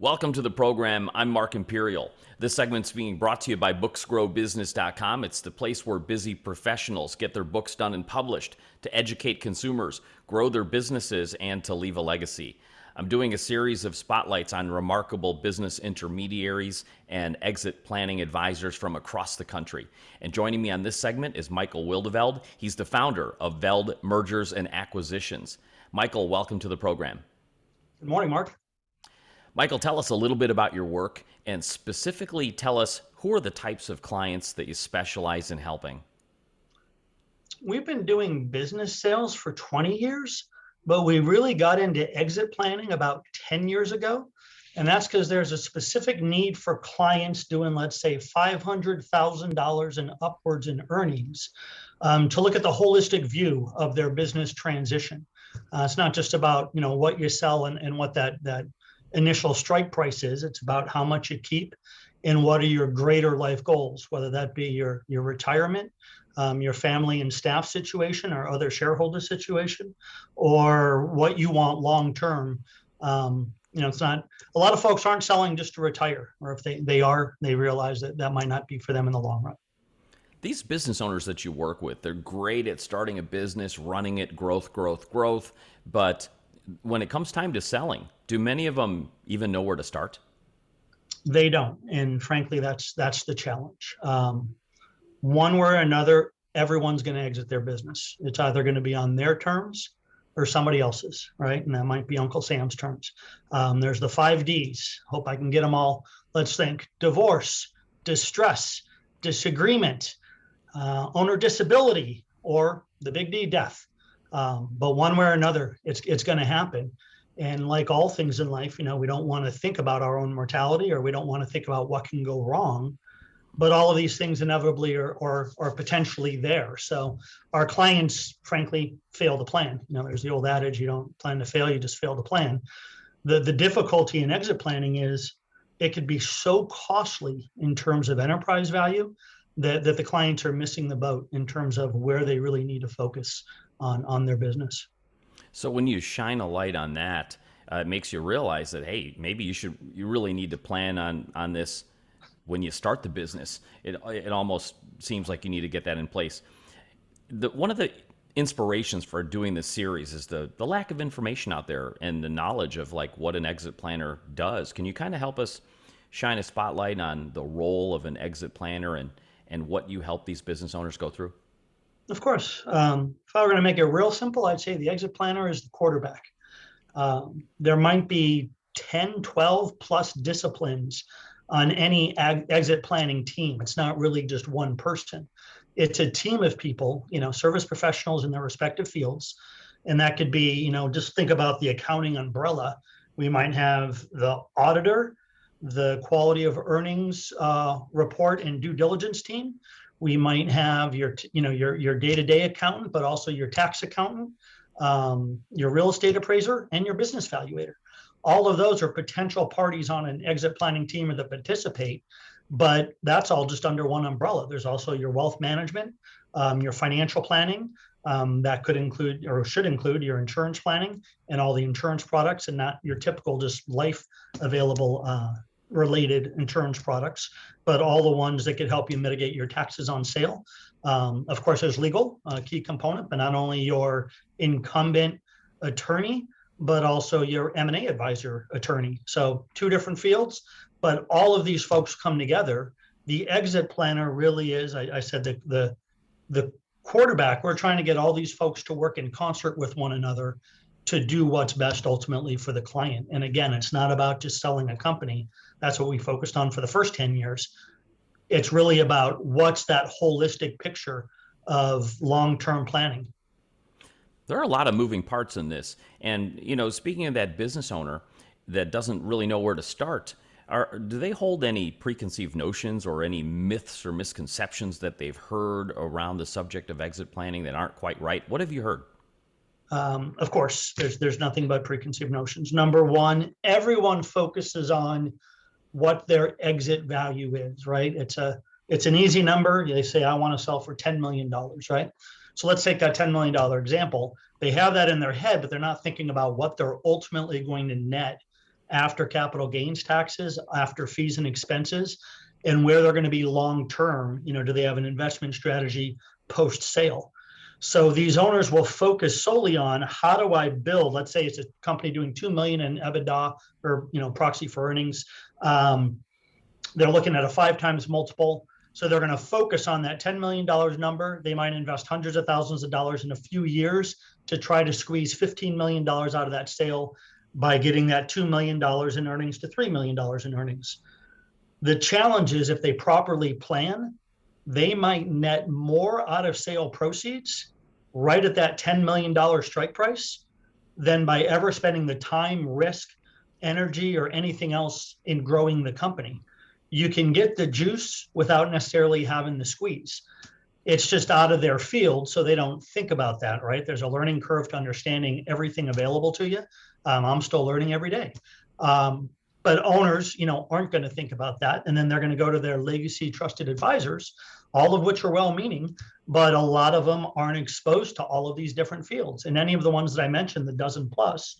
Welcome to the program. I'm Mark Imperial. This segment's being brought to you by booksgrowbusiness.com. It's the place where busy professionals get their books done and published to educate consumers, grow their businesses, and to leave a legacy. I'm doing a series of spotlights on remarkable business intermediaries and exit planning advisors from across the country. And joining me on this segment is Michael Wildeveld. He's the founder of Veld Mergers and Acquisitions. Michael, welcome to the program. Good morning, Mark. Michael, tell us a little bit about your work and specifically tell us who are the types of clients that you specialize in helping. We've been doing business sales for 20 years, but we really got into exit planning about 10 years ago. And that's because there's a specific need for clients doing, let's say, $500,000 and upwards in earnings to look at the holistic view of their business transition. It's not just about, what you sell and what that initial strike price is. It's about how much you keep and what are your greater life goals, whether that be your retirement, your family and staff situation or other shareholder situation, or what you want long term. It's not, a lot of folks aren't selling just to retire, or if they are, they realize that might not be for them in the long run. These business owners that you work with, they're great at starting a business, running it, growth, but when it comes time to selling, do many of them even know where to start? They don't, and frankly, that's the challenge. One way or another, everyone's going to exit their business. It's either going to be on their terms or somebody else's, right? And that might be Uncle Sam's terms. There's the 5 Ds. Hope I can get them all. Let's think: divorce, distress, disagreement, owner disability, or the big D, death. But one way or another, it's going to happen. And like all things in life, we don't want to think about our own mortality, or we don't want to think about what can go wrong. But all of these things inevitably are potentially there. So our clients, frankly, fail to plan. There's the old adage, you don't plan to fail, you just fail to plan. The difficulty in exit planning is it could be so costly in terms of enterprise value that the clients are missing the boat in terms of where they really need to focus on their business. So when you shine a light on that, it makes you realize that, hey, maybe you really need to plan on this when you start the business. It almost seems like you need to get that in place. One of the inspirations for doing this series is the lack of information out there and the knowledge of like what an exit planner does. Can you kind of help us shine a spotlight on the role of an exit planner and what you help these business owners go through? Of course. If I were going to make it real simple, I'd say the exit planner is the quarterback. There might be 10, 12 plus disciplines on any exit planning team. It's not really just one person. It's a team of people, service professionals in their respective fields. And that could be, just think about the accounting umbrella. We might have the auditor, the quality of earnings report and due diligence team. We might have your day-to-day accountant, but also your tax accountant, your real estate appraiser, and your business valuator. All of those are potential parties on an exit planning team that participate, but that's all just under one umbrella. There's also your wealth management, your financial planning, that could include or should include your insurance planning and all the insurance products, and not your typical just life available related insurance products, but all the ones that could help you mitigate your taxes on sale. Of course, there's legal, a key component, but not only your incumbent attorney, but also your M&A advisor attorney. So 2 different fields, but all of these folks come together. The exit planner really is, I said, the quarterback. We're trying to get all these folks to work in concert with one another to do what's best ultimately for the client. And again, it's not about just selling a company. That's what we focused on for the first 10 years. It's really about what's that holistic picture of long-term planning. There are a lot of moving parts in this. And, speaking of that business owner that doesn't really know where to start, do they hold any preconceived notions or any myths or misconceptions that they've heard around the subject of exit planning that aren't quite right? What have you heard? Of course, there's nothing but preconceived notions. Number one, everyone focuses on what their exit value is, right? It's an easy number. They say, I want to sell for $10 million, right? So let's take that $10 million example. They have that in their head, but they're not thinking about what they're ultimately going to net after capital gains taxes, after fees and expenses, and where they're going to be long term. Do they have an investment strategy post sale? So these owners will focus solely on, how do I build? Let's say it's a company doing 2 million in EBITDA, or proxy for earnings. They're looking at a 5 times multiple. So they're going to focus on that $10 million number. They might invest hundreds of thousands of dollars in a few years to try to squeeze $15 million out of that sale by getting that $2 million in earnings to $3 million in earnings. The challenge is, if they properly plan, they might net more out of sale proceeds right at that $10 million strike price than by ever spending the time, risk, energy, or anything else in growing the company. You can get the juice without necessarily having the squeeze. It's just out of their field, so they don't think about that, right? There's a learning curve to understanding everything available to you. I'm still learning every day. But owners, aren't going to think about that. And then they're going to go to their legacy trusted advisors, all of which are well-meaning, but a lot of them aren't exposed to all of these different fields. And any of the ones that I mentioned, the dozen plus,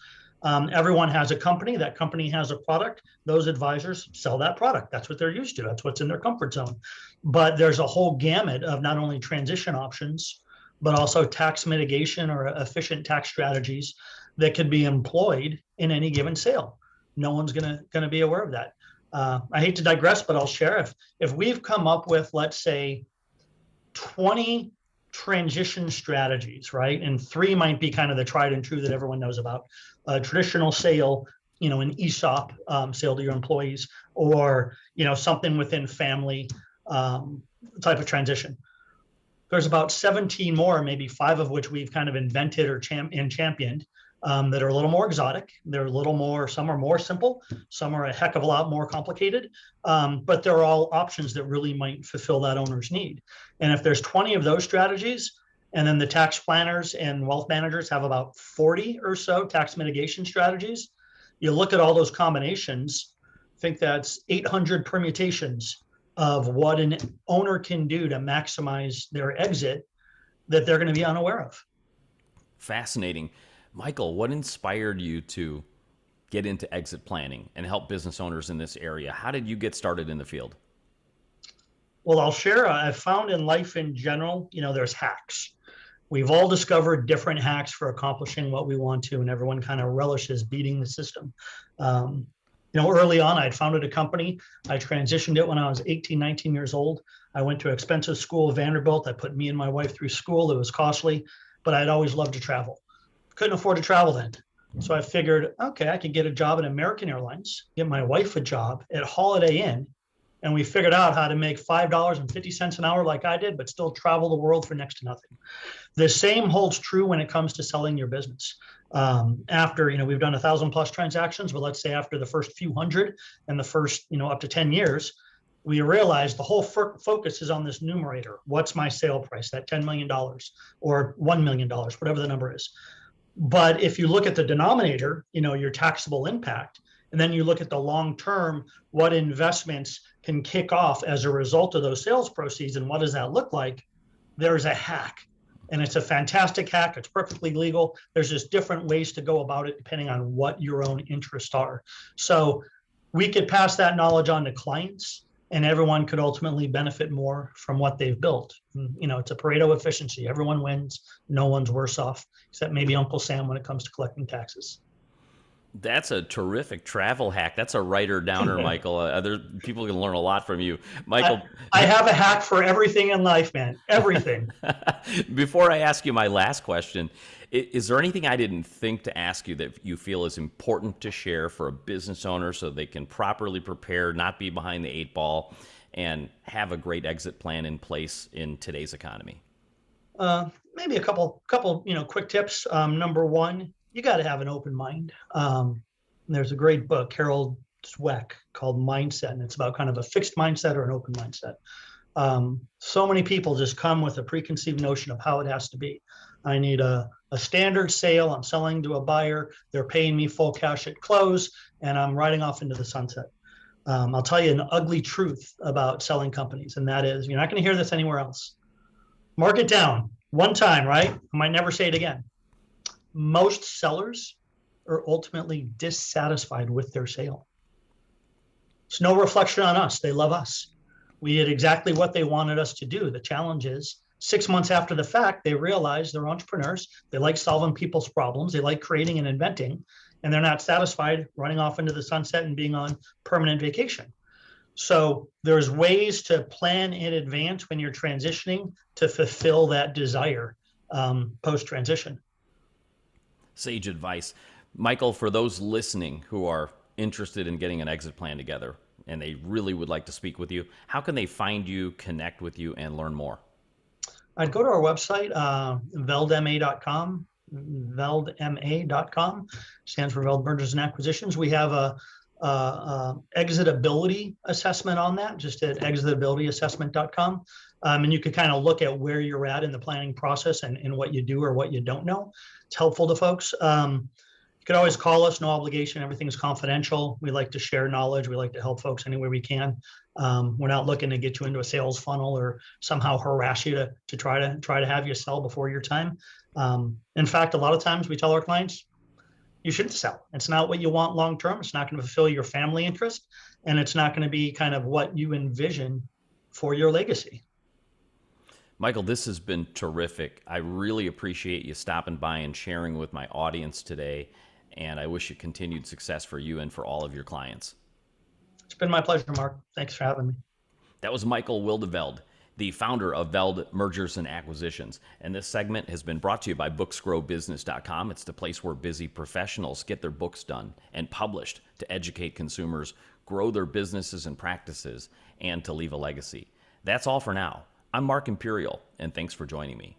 everyone has a company. That company has a product. Those advisors sell that product. That's what they're used to. That's what's in their comfort zone. But there's a whole gamut of not only transition options, but also tax mitigation or efficient tax strategies that could be employed in any given sale. No one's gonna be aware of that. I hate to digress, but I'll share. If we've come up with, let's say, 20 transition strategies, right? And 3 might be kind of the tried and true that everyone knows about. A traditional sale, an ESOP sale to your employees, or something within family type of transition. There's about 17 more, maybe 5 of which we've kind of invented or championed, that are a little more exotic. They're a little more, some are more simple, some are a heck of a lot more complicated, but they're all options that really might fulfill that owner's need. And if there's 20 of those strategies, and then the tax planners and wealth managers have about 40 or so tax mitigation strategies, you look at all those combinations, I think that's 800 permutations of what an owner can do to maximize their exit that they're going to be unaware of. Fascinating. Michael, what inspired you to get into exit planning and help business owners in this area? How did you get started in the field? Well, I'll share. I've found in life in general, there's hacks. We've all discovered different hacks for accomplishing what we want to, and everyone kind of relishes beating the system. Early on, I'd founded a company. I transitioned it when I was 18, 19 years old. I went to expensive school, Vanderbilt. I put me and my wife through school. It was costly, but I'd always loved to travel. Couldn't afford to travel then. So I figured, okay, I could get a job at American Airlines, get my wife a job at Holiday Inn, and we figured out how to make $5.50 an hour like I did, but still travel the world for next to nothing. The same holds true when it comes to selling your business. After, we've done 1,000 plus transactions, but let's say after the first few hundred and the first, up to 10 years, we realized the whole focus is on this numerator. What's my sale price, that $10 million or $1 million, whatever the number is. But if you look at the denominator, your taxable impact, and then you look at the long term, what investments can kick off as a result of those sales proceeds, and what does that look like? There's a hack, and it's a fantastic hack. It's perfectly legal. There's just different ways to go about it depending on what your own interests are. So we could pass that knowledge on to clients, and everyone could ultimately benefit more from what they've built. It's a Pareto efficiency. Everyone wins. No one's worse off, except maybe Uncle Sam when it comes to collecting taxes. That's a terrific travel hack. That's a writer downer, Michael. Other people can learn a lot from you, Michael. I have a hack for everything in life, man. Everything. Before I ask you my last question, is there anything I didn't think to ask you that you feel is important to share for a business owner so they can properly prepare, not be behind the 8 ball, and have a great exit plan in place in today's economy? Maybe a couple, quick tips. Number one, you got to have an open mind. There's a great book, Harold Zweck, called Mindset, and it's about kind of a fixed mindset or an open mindset. So many people just come with a preconceived notion of how it has to be. I need a standard sale. I'm selling to a buyer. They're paying me full cash at close, and I'm riding off into the sunset. I'll tell you an ugly truth about selling companies, and that is, you're not going to hear this anywhere else. Mark it down one time, right? I might never say it again. Most sellers are ultimately dissatisfied with their sale. It's no reflection on us. They love us. We did exactly what they wanted us to do. The challenge is 6 months after the fact, they realize they're entrepreneurs. They like solving people's problems. They like creating and inventing, and they're not satisfied running off into the sunset and being on permanent vacation. So there's ways to plan in advance when you're transitioning to fulfill that desire post-transition. Sage advice. Michael, for those listening who are interested in getting an exit plan together and they really would like to speak with you, how can they find you, connect with you, and learn more? I'd go to our website, veldma.com. Veldma.com stands for Veld Mergers and Acquisitions. We have a exitability assessment on that, just at exitabilityassessment.com. And you can kind of look at where you're at in the planning process and what you do or what you don't know. It's helpful to folks. You can always call us, no obligation. Everything's confidential. We like to share knowledge. We like to help folks any way we can. We're not looking to get you into a sales funnel or somehow harass you to try to have you sell before your time. In fact, a lot of times we tell our clients, you shouldn't sell. It's not what you want long term. It's not going to fulfill your family interest, and it's not going to be kind of what you envision for your legacy. Michael, this has been terrific. I really appreciate you stopping by and sharing with my audience today, and I wish you continued success for you and for all of your clients. It's been my pleasure, Mark. Thanks for having me. That was Michael Wildeveld, the founder of Veld Mergers and Acquisitions. And this segment has been brought to you by booksgrowbusiness.com. It's the place where busy professionals get their books done and published to educate consumers, grow their businesses and practices, and to leave a legacy. That's all for now. I'm Mark Imperial, and thanks for joining me.